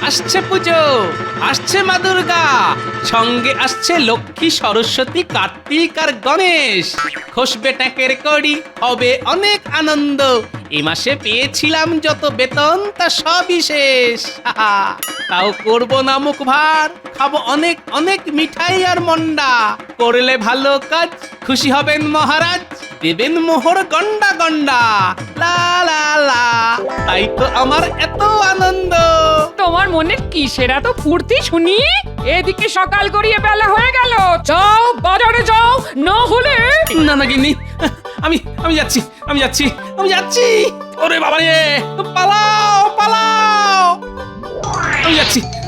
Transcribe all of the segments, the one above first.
আসছে পুজো, আসছে মা দুর্গা, সঙ্গে আসছে লক্ষ্মী, সরস্বতী, কার্তিক আর গণেশ। খসবে ট্যাঁকের কড়ি, হবে অনেক আনন্দ। এ মাসে পেয়েছিলাম যত বেতন তা সবই শেষ। তাও করবো না মুখ ভার, খাবো অনেক অনেক মিঠাই আর মন্ডা। করলে ভালো কাজ খুশি হবেন মহারাজ, দেবেন মোহর গন্ডা গন্ডা। লা লা লা, তাই তো আমার এত আনন্দ। তোমার মনে কিসের এত ফুর্তি শুনি? এদিকে সকাল গড়িয়ে বেলা হয়ে গেল, যাও বাজারে যাও, না হলে না না গিন্নি, আমি আমি যাচ্ছি আমি যাচ্ছি আমি যাচ্ছি। ওরে বাবা রে, পালাও পালাও।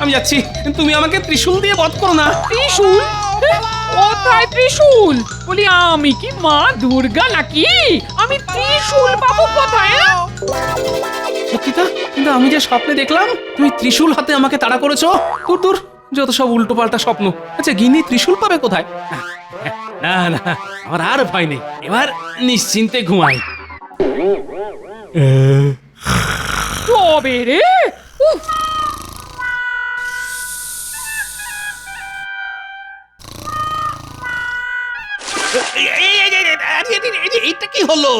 আমি যাচ্ছি তুমি আমাকে ত্রিশূল দিয়ে বধ করো না। ত্রিশূল? কোথায় ত্রিশূল? বলি আমি কি মা দুর্গা নাকি? আমি ত্রিশূল পাবো কোথায়? সত্যি তো, কিন্তু আমি যে স্বপ্নে দেখলাম তুমি ত্রিশূল হাতে আমাকে তাড়া করেছো। দূর দূর, যত সব উল্টো পাল্টা স্বপ্ন। আচ্ছা গিন্নি ত্রিশূল পাবে কোথায়? না না, আমার আর ভয় নেই, এবার নিশ্চিন্তে ঘুমাই। তবে রে, উফ, এইটা কি হলো?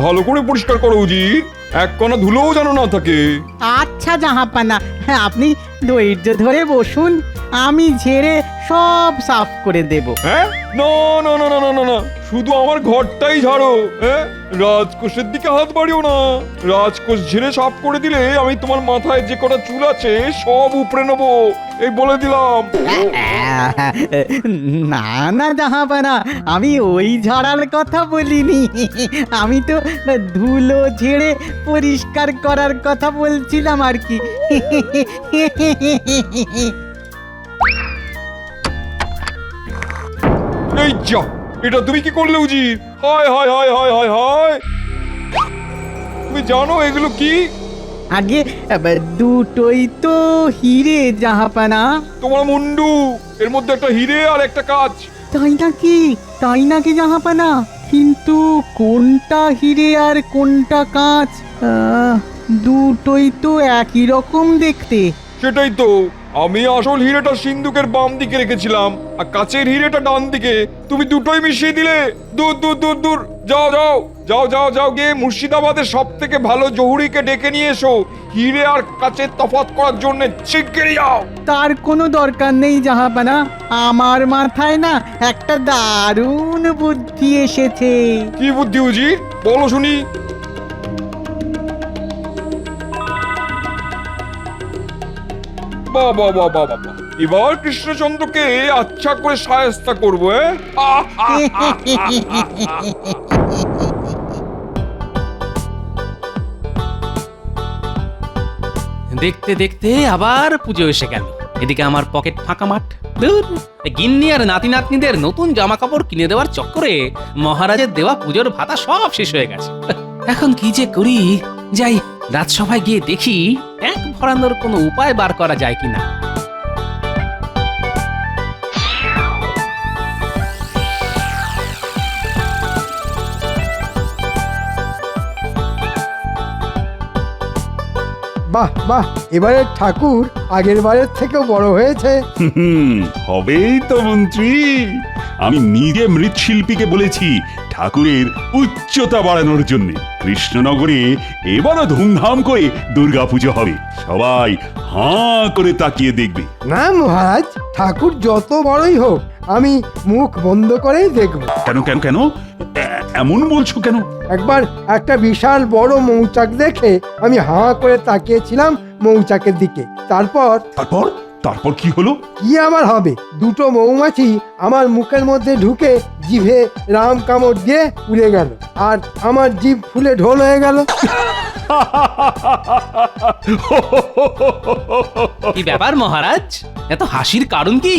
ভালো করে পরিষ্কার করো উজির, এক কণা ধুলোও যেন না থাকে। আচ্ছা জাহাপানা, আপনি ধৈর্য ধরে বসুন, আমি ঝেড়ে সব সাফ করে দেব। হ্যাঁ, না না না না না না না, শুধু আমার ঘরটাই ঝাড়ো। হ্যাঁ, রাজকোষের দিকে হাত বাড়িও না। রাজকোষ ঝেড়ে সাফ করে দিলে আমি তোমার মাথায় যে কটা চুল আছে সব উপড়ে নেবো, এই বলে দিলাম। না না জাহাপানা, আমি ওই ঝাড়ার কথা বলিনি, আমি তো ধুলো ঝেড়ে পরিষ্কার করার কথা বলছিলাম আর কি। এই যা, এটা তুমি কি করলে উজির? হায় হায় হায় হায় হায় হায়, তুমি জানো এগুলো কি? আগে দুটোই তো হিরে জাহাপানা। তোমার মুন্ডু, এর মধ্যে একটা হিরে আর একটা কাঁচ। তাই নাকি জাহাপানা? কিন্তু কোনটা হিরে আর কোনটা কাঁচ? দুটোই তো একই রকম দেখতে। সেটাই তো, আমি আসল হিরেটা সিন্ধুকের বাম দিকে রেখেছিলাম আর কাচের হিরেটা ডান দিকে। তুমি দুটোই মিশিয়ে দিলে। দূর দূর দূর দূর, যাও যাও যাও যাও যাও, গিয়ে মুর্শিদাবাদের সব থেকে ভালো জহুরিকে ডেকে নিয়ে এসো হিরে আর কাচের তফাৎ করার জন্য। শিগগিরই যাও। তার কোনো দরকার নেই জাহাপানা, আমার মাথায় না একটা দারুণ বুদ্ধি এসেছে। কি বুদ্ধি উজির, বলো শুনি। বাহ বাহ বাহ বাহ বাহ, এবার কৃষ্ণচন্দ্রকে আচ্ছা করে শায়েস্তা করবো। দেখতে দেখতে আবার পুজো এসে গেল। এদিকে আমার পকেট ফাঁকা মাঠ। ধুর, গিন্নি আর নাতি নাতনিদের নতুন জামা কাপড় কিনে দেওয়ার চক্করে মহারাজের দেওয়া পুজোর ভাতা সব শেষ হয়ে গেছে। এখন কি যে করি, যাই রাজসভায় গিয়ে দেখি এক ভরানোর কোনো উপায় বার করা যায় কিনা। বাহ বাহ, এবারে ঠাকুর আগের বারের থেকেও বড় হয়েছে। হবেই তো মন্ত্রী, আমি নিজে মৃৎশিল্পীকে বলেছি ঠাকুরের উচ্চতা বাড়ানোর জন্য। কৃষ্ণনগরে এবারও ধুমধাম করে দুর্গাপুজো হবে, সবাই হাঁ করে তাকিয়ে দেখবে। না মহারাজ, ঠাকুর যত বড়ই হোক আমি মুখ বন্ধ করেই দেখব। কেন কেন কেন এমন বলছো কেন? একবার একটা বিশাল বড় মৌচাক দেখে আমি হাঁ করে তাকিয়েছিলাম মৌচাকের দিকে। তারপর তারপর তারপর কি হলো? কি আবার হবে, দুটো মৌমাছি আমার মুখের মধ্যে ঢুকে জিভে রাম কামড় দিয়ে উড়ে গেল, আর আমার জিভ ফুলে ঢোল হয়ে গেল। কি ব্যাপার মহারাজ, এত হাসির কারণ কি?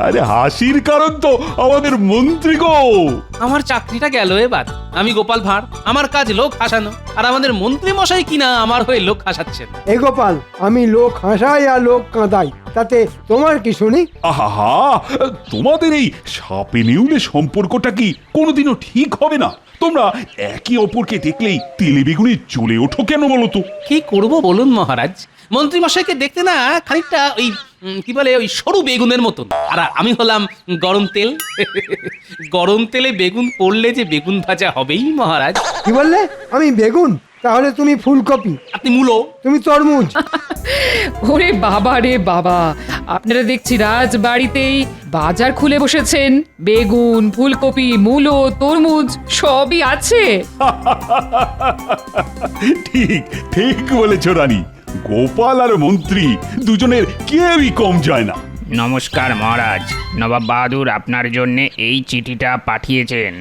আরে হাসির কারণ তো আমাদের মন্ত্রী গো। আমার চাকরিটা গেল এবার। আমি গোপাল ভাঁড়, আমার কাজ লোক হাসানো, আর আমাদের মন্ত্রী মশাই কিনা আমার হয়ে লোক হাসাচ্ছেন। এ গোপাল, আমি লোক হাসাই আর লোক কাঁদাই, তাতে তোমার কি শুনি? আহা, তোমাদের এই সাপে নেউলে সম্পর্কটা কি কোনোদিনও ঠিক হবে না? তোমরা একে অপরকে দেখলেই তেলে বেগুনে জ্বলে ওঠো কেন বলো তো? কি করব বলুন মহারাজ, মন্ত্রী মশাইকে দেখতে না খানিকটা ওই কি বলে ওই সরু বেগুনের মতন, আর আমি হলাম গরম তেল। গরম তেলে বেগুন পড়লে যে বেগুন ভাজা হবেই মহারাজ। কি বললে? আমি বেগুন? তাহলে তুমি ফুলকপি, আপনি মূলো। তুমি তরমুজ। ওরে বাবা রে বাবা, আপনারা দেখছি রাজবাড়িতেই বাজার খুলে বসেছেন। বেগুন, ফুলকপি, মূলো, তরমুজ সবই আছে। ঠিক ঠিক বলেছ রানী। গোপাল আর মন্ত্রী দুজনের কেউই কম যায় না। নমস্কার মহারাজ, নবাব বাহাদুর আপনার জন্য এই চিঠিটা পাঠিয়েছেন।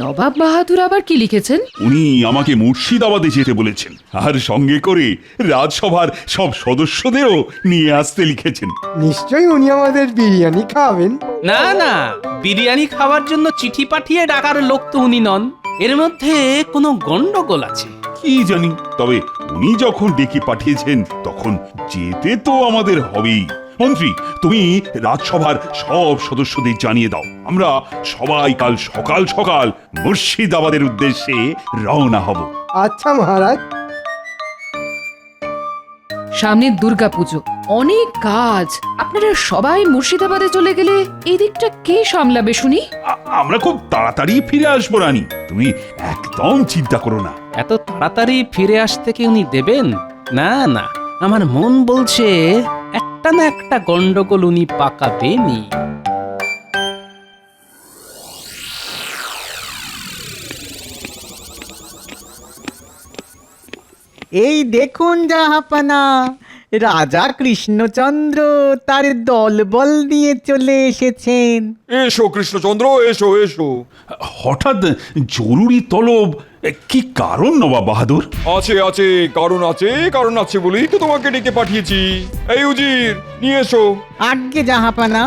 নবাব বাহাদুর আবার কি লিখেছেন? উনি আমাকে মুর্শিদাবাদে যেতে বলেছেন, আর সঙ্গে করে রাজসভার সব সদস্যদেরও নিয়ে আসতে লিখেছেন। নিশ্চয়ই উনি আমাদের বিরিয়ানি খাওয়াবেন। না না, বিরিয়ানি খাওয়ার জন্য চিঠি পাঠিয়ে ডাকার লোক তো উনি নন। এর মধ্যে কোনো গন্ডগোল আছে। কি জানি, তবে উনি যখন ডেকে পাঠিয়েছেন তখন যেতে তো আমাদের হবেই। মন্ত্রী, তুমি রাজসভার সব সদস্যদের জানিয়ে দাও, আমরা সবাই কাল সকাল সকাল মুর্শিদাবাদের উদ্দেশ্যে রওনা হব। আচ্ছা মহারাজ। সামনে দুর্গাপুজো, অনেক কাজ। আপনারা সবাই মুর্শিদাবাদে চলে গেলে এই দিকটা কে সামলাবে শুনি? আমরা খুব তাড়াতাড়ি ফিরে আসবো রানী, তুমি একদম চিন্তা করো না। এত তাড়াতাড়ি ফিরে আসতে কি উনি দেবেন? না না, আমার মন বলছে একটা না একটা গন্ডগোল উনি পাকাবেনই। এই দেখুন জাহাপানা, রাজা কৃষ্ণচন্দ্র তার দলবল নিয়ে চলে এসেছেন। এসো কৃষ্ণচন্দ্র, এসো এসো। হঠাৎ জরুরি তলব, কি কারণ নবাব বাহাদুর? আছে আছে, কারণ আছে, কারণ আছে বলেই তো তোমাকে ডেকে পাঠিয়েছি। এই উজির, নিয়ে এসো। আজ্ঞে জাহাপানা।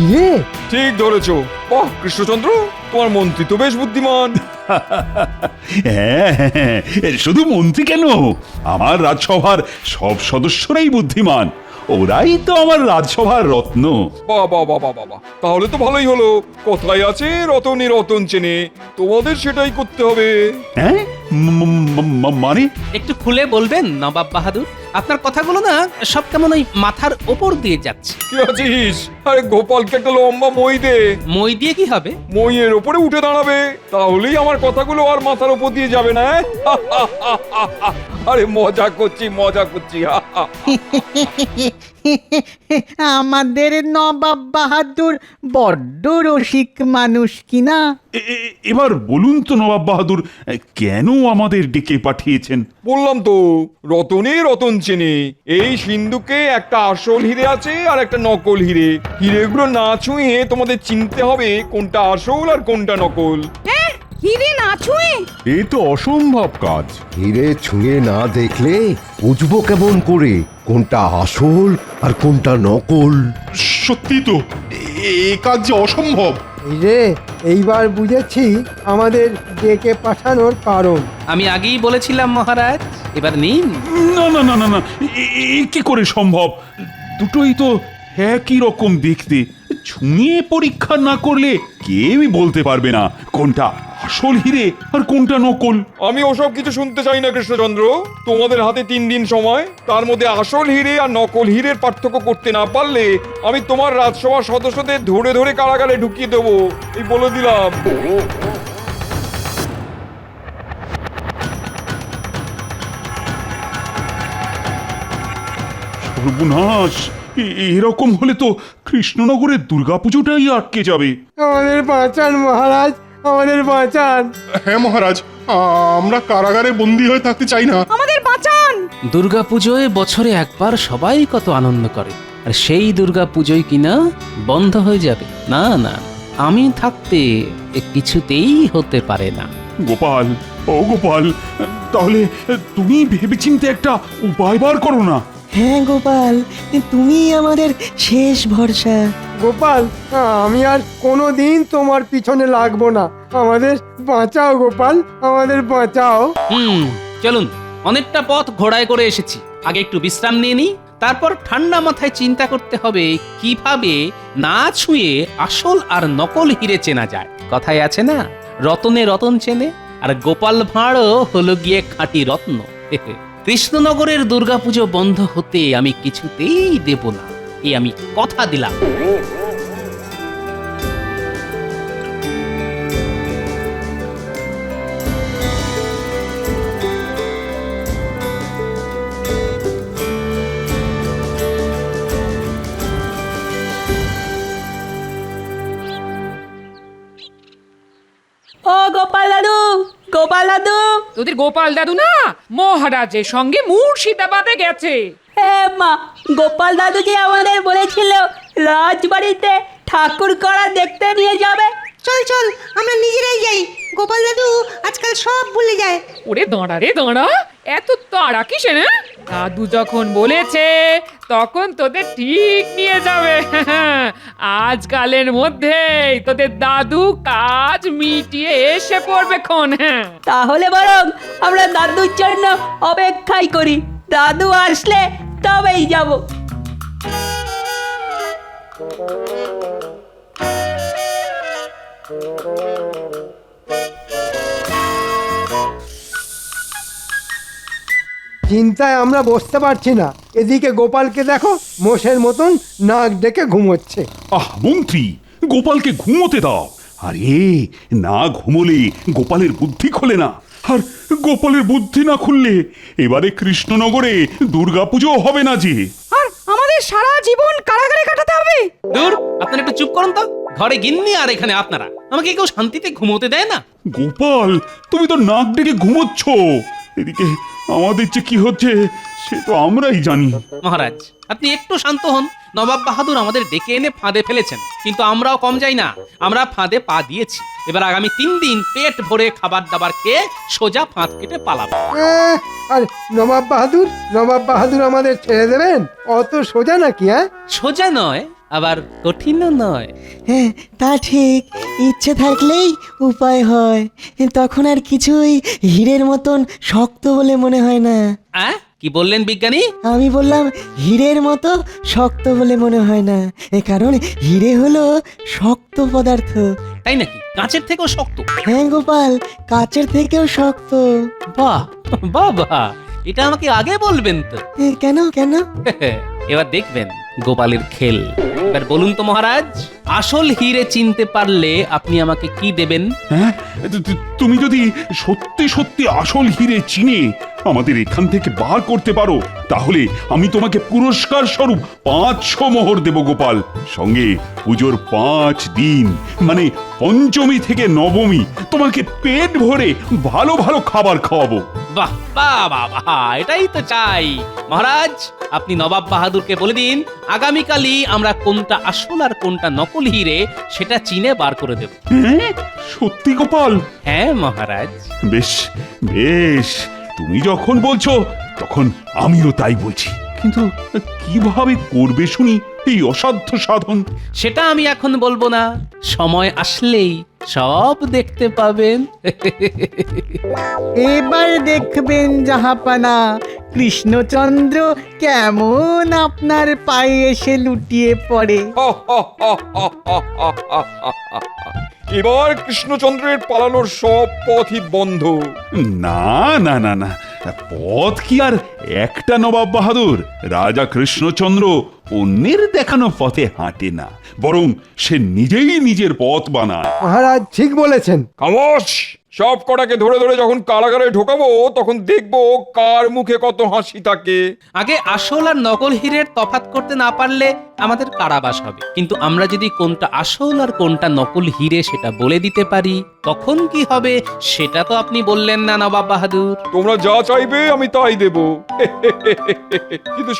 ইয়ে, ঠিক ধরেছো। বাহ কৃষ্ণচন্দ্র, তোমার মন্ত্রী তো বেশ বুদ্ধিমান। হ্যাঁ, শুধু মন্ত্রী কেন, আমার রাজসভার সব সদস্যরাই বুদ্ধিমান। ওরাই তো আমার রাজসভার রত্ন। বাহ বাহ বাহ বাহ বাহ, তাহলে তো ভালোই হলো। কোথায় আছে রতনে রতন চেনে, তোমাদের সেটাই করতে হবে। হ্যাঁ, মানে একটু খুলে বলবেন নবাব বাহাদুর? আপনার কথাগুলো না সব কেমন ওই মাথার ওপর দিয়ে যাচ্ছে। কি আছিস? আরে গোপালকে একটা লম্বা মই দে। মই দিয়ে কি হবে? মইয়ের ওপরে উঠে দাঁড়াবে, তাহলেই আমার কথাগুলো আর মাথার ওপর দিয়ে যাবে না। আরে মজা করছি, মজা করছি। আমাদের নবাব বাহাদুর বড্ড রসিক মানুষ কিনা। এবার বলুন তো নবাব বাহাদুর, কেন আমাদের ডেকে পাঠিয়েছেন? বললাম তো, রতনে রতন চেনে। এই সিন্ধুকে একটা আসল হিরে আছে আর একটা নকল হিরে। হিরেগুলো না ছুঁয়ে তোমাদের চিনতে হবে কোনটা আসল আর কোনটা নকল। হিরে না ছুঁয়ে? এ তো অসম্ভব কাজ। হিরে ছুঁয়ে না দেখলে বুঝবো কেমন করে কোনটা আসল আর কোনটা নকল? সত্যি তো, এ কাজ যে অসম্ভব। এই রে, এইবার বুঝেছি আমাদের ডেকে পাঠানোর কারণ। আমি আগেই বলেছিলাম মহারাজ, এবার নিন। না না না না না, কি করে সম্ভব? দুটোই তো একই রকম দেখতে। ছুঁয়ে পরীক্ষা না করলে কেউই বলতে পারবে না কোনটা আসল হিরে আর কোনটা নকল। আমি ওসব কিছু শুনতে চাই না কৃষ্ণচন্দ্র। তোমাদের হাতে 3 দিন সময়, তার মধ্যে আসল হিরে আর নকল হিরের পার্থক্য করতে না পারলে আমি তোমার রাজসভার সদস্যদের ধরে ধরে কারাগারে ঢুকিয়ে দেবো, এই বলে দিলাম। সর্বনাশ, এরকম হলে তো কৃষ্ণনগরের দুর্গাপুজোটাই আটকে যাবে। আমাদের বাঁচান মহারাজ, আমাদের বাঁচান। হ্যাঁ মহারাজ, আমরা কারাগারে বন্দী হয়ে থাকতে চাই না। আমাদের বাঁচান। দুর্গাপুজোয় বছরে একবার সবাই কত আনন্দ করে, আর সেই দুর্গা পুজোয় কিনা বন্ধ হয়ে যাবে। না না, আমি থাকতে এ কিছুতেই হতে পারে না। গোপাল, ও গোপাল, তাহলে তুমি ভেবেচিন্তে একটা উপায় বার করো না। হ্যাঁ গোপাল, তুমি আমাদের শেষ ভরসা। গোপাল, আমি আর কোনো দিন তোমার পিছনে লাগবো না। আমাদের বাঁচাও গোপাল, আমাদের বাঁচাও। চলুন, অনেকটা পথ ঘোড়ায় করে এসেছি, আগে একটু বিশ্রাম নিয়ে নিই, তারপর ঠান্ডা মাথায় চিন্তা করতে হবে কিভাবে না ছুঁয়ে আসল আর নকল হিরে চেনা যায়। কথায় আছে না, রতনে রতন চেনে, আর গোপাল ভাঁড়ও হলো গিয়ে খাঁটি রত্ন। কৃষ্ণনগরের দুর্গাপুজো বন্ধ হতে আমি কিছুতেই দেব না, এই আমি কথা দিলাম। ও গোপাল দাদু, গোপাল দাদু। তোদের গোপাল দাদু না মহারাজের সঙ্গে মুর্শিদাবাদে গেছে। হ্যাঁ মা, গোপাল দাদু যে আমাদের বলেছিল রাজবাড়িতে ঠাকুর করা দেখতে নিয়ে যাবে। চল চল, আমরা নিজেরাই যাই। গোপাল দাদু আজকাল সব ভুলে যায়। ওরে দাঁড়া রে দাঁড়া, এত তাড়া কিসে না? দাদু যখন বলেছে তখন তোদের ঠিক নিয়ে যাবে। আজকালের মধ্যেই তোদের দাদু কাজ মিটিয়ে এসে পড়বে খন। হ্যাঁ, তাহলে বরং আমরা দাদুর জন্য অপেক্ষাই করি, দাদু আসলে তবেই যাব। চিন্তায় আমরা বসতে পারছি না। এদিকে গোপালকে দেখো, মোষের মতন নাক ডেকে ঘুমোচ্ছে। আহ মন্ত্রী, গোপালকে ঘুমোতে দাও। আরে না ঘুমোলে গোপালের বুদ্ধি খোলে না, আর গোপালের বুদ্ধি না খুললে এবারে কৃষ্ণনগরে দুর্গাপুজো হবে না যে। আর আমাদের সারা জীবন কারাগারে কাটাতে হবে। দূর, আপনারা একটু চুপ করুন তো। ঘরে গিন্নি আর এখানে আপনারা, আমাকে কেউ শান্তিতে ঘুমোতে দেয় না। গোপাল, তুমি তো নাক ডেকে ঘুমোচ্ছ, এদিকে আমাদের যে কি হচ্ছে সে তো আমরাই জানি। মহারাজ, আপনি একটু শান্ত হন। নবাব বাহাদুর আমাদের ডেকে এনে ফাঁদে ফেলেছেন, কিন্তু আমরাও কম যাই না, আমরা ফাঁদে পা দিয়েছি। এবার আগামী 3 দিন পেট ভরে খাবার দাবার খেয়ে সোজা ফাঁদ কেটে পালাবো। আর নবাব বাহাদুর আমাদের ছেড়ে দেবেন? অত সোজা নাকি? হ্যাঁ, সোজা নয়, আবার কঠিনও নয়। হ্যাঁ, তা ঠিক। ইচ্ছে থাকলেই উপায় হয়, তখন আর কিছুই হীরের মতন শক্ত বলে মনে হয় না। কি বললেন বিজ্ঞানী? আমি বললাম হীরের মতো শক্ত বলে মনে হয় না, কারণ হীরে হলো শক্ত পদার্থ। তাই নাকি? কাঁচের থেকেও শক্ত? হ্যাঁ গোপাল, কাচের থেকেও শক্ত। বাহ বাহ বাহ, এটা আমাকে আগে বলবেন তো। কেন কেন? এবার দেখবেন গোপালের খেল। এবার বলুন তো মহারাজ, আসল হিরে চিনতে পারলে আপনি আমাকে কি দেবেন? হ্যাঁ, তুমি যদি সত্যি সত্যি আসল হিরে চিনে আমাদের এখান থেকে বার করতে পারো, তাহলে আমি তোমাকে পুরস্কার স্বরূপ 500 মোহর দেব গোপাল। সঙ্গে পুজোর 5 দিন মানে পঞ্চমী থেকে নবমী তোমাকে পেট ভরে ভালো ভালো খাবার খাওয়াবো। বাহ বাহ বাহ বাহ, এটাই তো চাই। মহারাজ, আপনি নবাব বাহাদুরকে বলে দিন আগামীকালই আমরা কোনটা আসল আর কোনটা নকল হিরে সেটা চিনে বার করে দেব। সত্যি গোপাল? হ্যাঁ মহারাজ। বেশ বেশ, তুমি যখন বলছো তখন আমিও তাই বলছি, কিন্তু কিভাবে করবে শুনি এই অসাধ্য সাধন? সেটা আমি এখন বলবো না, সময় আসলেই সব দেখতে পাবেন। এবার দেখবেন জাহাপানা, কৃষ্ণচন্দ্র কেমন আপনার পায়ে এসে লুটিয়ে পড়ে। এবার কৃষ্ণচন্দ্রের পালানোর সব পথই বন্ধ। না না না না, পথ কি আর একটা নবাব বাহাদুর? রাজা কৃষ্ণচন্দ্র অন্যের দেখানো পথে হাঁটে না, বরং সে নিজেই নিজের পথ বানায়। মহারাজ ঠিক বলেছেন। খামোশ! সব কটাকে ধরে ধরে যখন কারাগারে ঢোকাবো তখন দেখবো কার মুখে কত হাসি থাকে। আগে আসল আর নকল হীরের তফাৎ করতে না পারলে আমাদের কারাবাস হবে, কিন্তু আমরা যদি কোনটা আসল আর কোনটা নকল হীরে সেটা বলে দিতে পারি তখন কি হবে সেটা তো আপনি বললেন না নবাব বাহাদুর। তোমরা যা চাইবে আমি তাই দেব। কিন্তু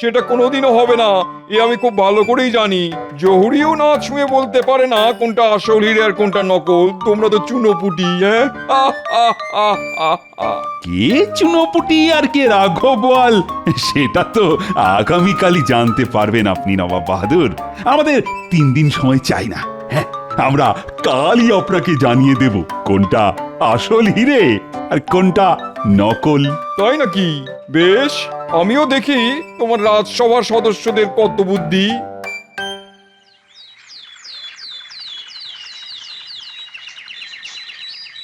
সেটা কোনোদিনও হবে না, এ আমি খুব ভালো করেই জানি। জহুরিও না ছুঁয়ে বলতে পারে না কোনটা আসল হিরে আর কোনটা নকল। তোমরা তো চুনোপুটি। হ্যাঁ, কে চুনোপুটি আর কে রাঘব বোয়াল সেটা তো আগামীকালই জানতে পারবেন আপনি নবাব বাহাদুর। আমাদের 3 দিন সময় চাই না। হ্যাঁ, আমরা কালই আপনাকে জানিয়ে দেব কোনটা আসল হিরে আর কোনটা নকল। তাই নাকি? বেশ, আমিও দেখি তোমার রাজসভার সদস্যদের কত বুদ্ধি।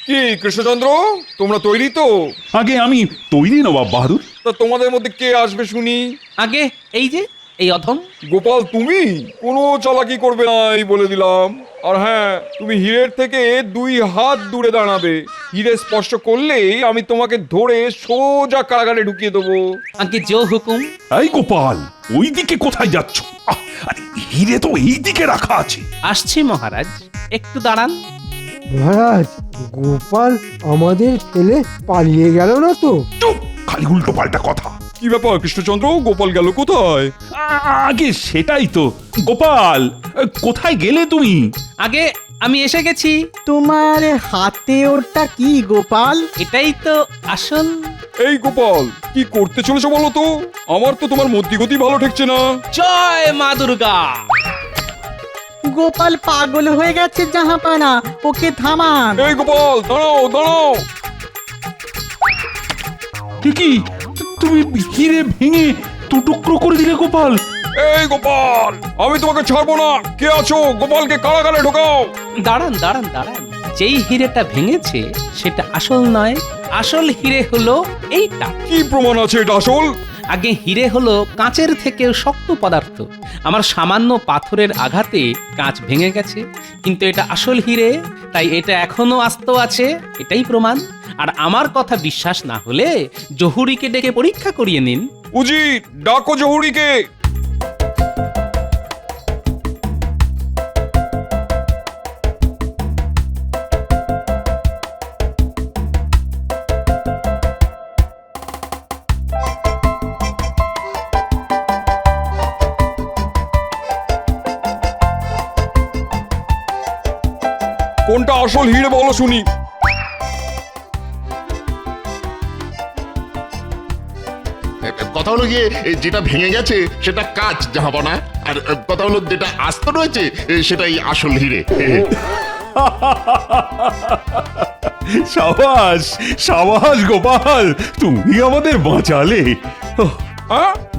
কি কৃষ্ণচন্দ্র, তোমরা তৈরি তো? আগে আমি তৈরি নবাব বাহাদুর। তা তোমাদের মধ্যে কে আসবে শুনি? আগে এই অধম গোপাল, তুমি কোনো চালাকি করবে না এই বলে দিলাম। আর হ্যাঁ, তুমি হীরের থেকে 2 হাত দূরে দাঁড়াবে। হীরে স্পর্শ করলেই আমি তোমাকে ধরে সোজা কারাগারে ঢুকিয়ে দেবো। আগে জো হুকুম। এই গোপাল, ওই দিকে কোথায় যাচ্ছ? আরে হিরে তো এই দিকে রাখা আছে। আসছি মহারাজ, একটু দাঁড়ান। মহারাজ, গোপাল আমাদের ফেলে পালিয়ে গেল না তো? চুপ, খালি উল্টো পাল্টা কথা। কি ব্যাপার কৃষ্ণচন্দ্র, গোপাল গেল কোথায়? আগে সেটাই তো। গোপাল, কোথায় গেলে তুমি? আগে আমি এসে গেছি। তোমার হাতে ওটা কি গোপাল? এটাই তো আসল। এই গোপাল, কি করতে চলেছো বলো তো? আমার তো তোমার মতিগতি ভালো ঠেকছে না। জয় মা দুর্গা। গোপাল পাগল হয়ে গেছে জাহাপানা, ওকে থামান। এই গোপাল, দাঁড়াও দাঁড়াও। কি তুমি হিরে ভেঙে 2 টুকরো করে দিলে গোপাল? এই গোপাল, আমি তোমাকে ছাড়বো না। কে আছো? গোপালকে কারাগারে ঢোকাও। দাঁড়ান দাঁড়ান দাঁড়ান, যেই হিরেটা ভেঙেছে সেটা আসল নয়। আসল হিরে হলো এইটা। কি প্রমাণ আছে এটা আসল? আগে হিরে হলো কাঁচের থেকেও শক্ত পদার্থ। আমার সামান্য পাথরের আঘাতে কাঁচ ভেঙে গেছে, কিন্তু এটা আসল হিরে, তাই এটা এখনো আস্ত আছে। এটাই প্রমাণ। আর আমার কথা বিশ্বাস না হলে জহুরিকে ডেকে পরীক্ষা করিয়ে নিন। উজি, ডাকো জহুরিকে। কোনটা আসল হিরে বলো শুনি। কথা হলো গিয়ে যেটা ভেঙে গেছে সেটা কাঁচ জাহাপনা, আর কথা হলো যেটা আস্ত রয়েছে সেটাই আসল হিরে। সাবাস সাবাস গোপাল, তুমি আমাদের বাঁচালে।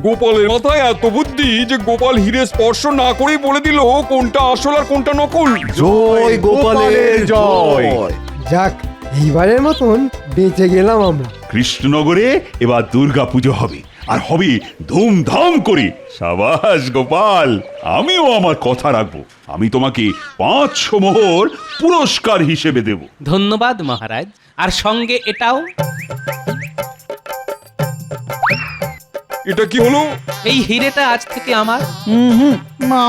গোপালের মাথায় এত বুদ্ধি যে গোপাল হিরে স্পর্শ না করেই বলে দিল কোনটা আসল আর কোনটা নকল। জয় গোপালের জয়। যাক, এইবারের মতন বেঁচে গেলাম আমরা। কৃষ্ণনগরে এবার দুর্গা পুজো হবে, আর হবে ধুমধাম করে। সাবাস গোপাল, আমিও আমার কথা রাখবো। আমি তোমাকে 500 মোহর পুরস্কার হিসেবে দেব। ধন্যবাদ মহারাজ। আর সঙ্গে এটাও। এটা কি হলো? এই হিরেটা আজ থেকে আমার।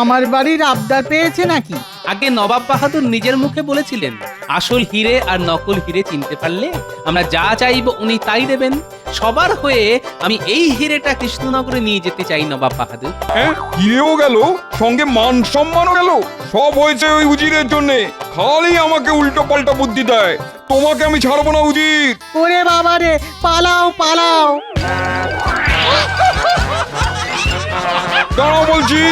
আমার বাড়ির আবদার পেয়েছে নাকি? আগে নবাব বাহাদুর নিজের মুখে বলেছিলেন আসল হিরে আর নকল হিরে চিনতে পারলে আমরা যা চাইব উনি তাই দেবেন। সবার হয়ে আমি এই হিরেটা কৃষ্ণনগরে নিয়ে যেতে চাই নবাব বাহাদুর। হ্যাঁ, হিরেও গেল, সঙ্গে মান সম্মানও গেল। সব হয়েছে ওই উজিরের জন্য। খালি আমাকে উল্টো পাল্টা বুদ্ধি দেয়। তোমাকে আমি ছাড়বো না উজির। ওরে বাবারে, পালাও পালাও। দাঁড়াও বলছি,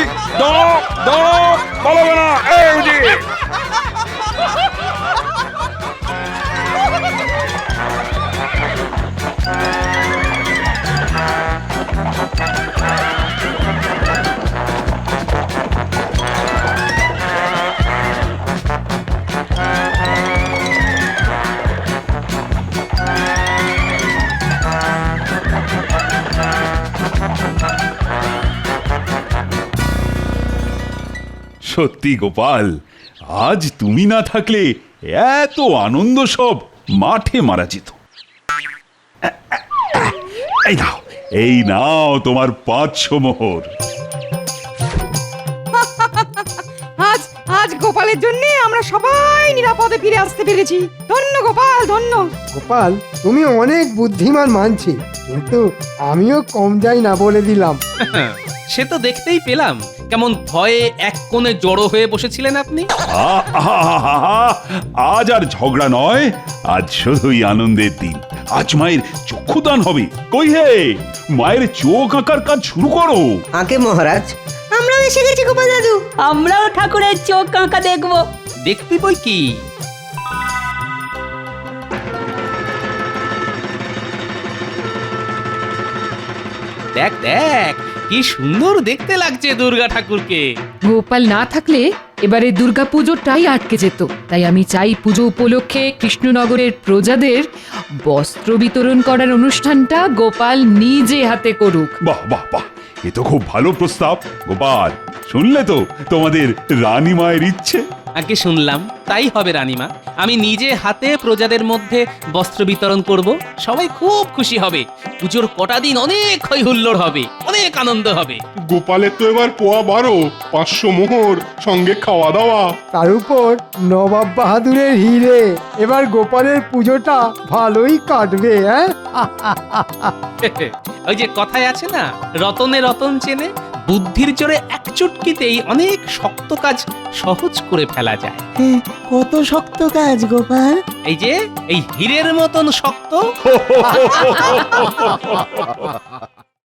দাঁড়াও দাঁড়াও, পালাবে না। এই উজির, সত্যি গোপাল, আজ তুমি না থাকলে এত আনন্দ সব মাঠে মারা যেত। এই নাও তোমার 500 মোহর। আজ আজ গোপালের জন্য আমরা সবাই নিরাপদে ফিরে আসতে পেরেছি। ধন্য গোপাল, ধন্য। গোপাল, তুমি অনেক বুদ্ধিমান মানছি, কিন্তু আমিও কম যাই না বলে দিলাম। সে তো দেখতেই পেলাম কেমন ভয়ে এক কোণে জড়ো হয়ে বসেছিলেন আপনি। আজ আর ঝগড়া নয়, আজ শুধুই আনন্দের দিন। আজ মায়ের চক্ষুদান হবে। কই হে, মায়ের চোখ আঁকার কাজ শুরু করো। আগে মহারাজ, আমরাও এসে গেছি গোপাল দাদু। আমরাও ঠাকুরের চোখ আঁকা দেখবো। দেখবি বই কি, দেখ দেখ কি সুন্দর দেখতে লাগছে দুর্গা ঠাকুরকে। গোপাল না থাকলে এবারে দুর্গা পুজোটাই আটকে যেত। তাই আমি চাই পুজো উপলক্ষে কৃষ্ণনগরের প্রজাদের বস্ত্র বিতরণ করার অনুষ্ঠানটা গোপাল নিজে হাতে করুক। বাহ বাহ বাহ, এ তো খুব ভালো প্রস্তাব। গোপাল, শুনলে তো তোমাদের রানী মায়ের ইচ্ছে? আগে শুনলাম, তাই হবে রানীমা। আমি নিজে হাতে প্রজাদের মধ্যে বস্ত্র বিতরণ করব। সবাই খুব খুশি হবে। পুজোর কটা দিন অনেক হই হুল্লোড় হবে, অনেক আনন্দ হবে। গোপালের তো এবার পোয়া 12, 500 মোহর, সঙ্গে খাওয়া দাওয়া। তার উপর নবাব বাহাদুরের হিরে। এবার গোপালের পুজোটা ভালোই কাটবে, হ্যাঁ? ওই যে কথায় আছে না, রতনে রতন চেনে। বুদ্ধির জোরে এক চুটকিতেই অনেক শক্ত কাজ সহজ করে ফেলা যায়। কত শক্ত কাজ গোপাল। এই যে এই হীরের মতন শক্ত।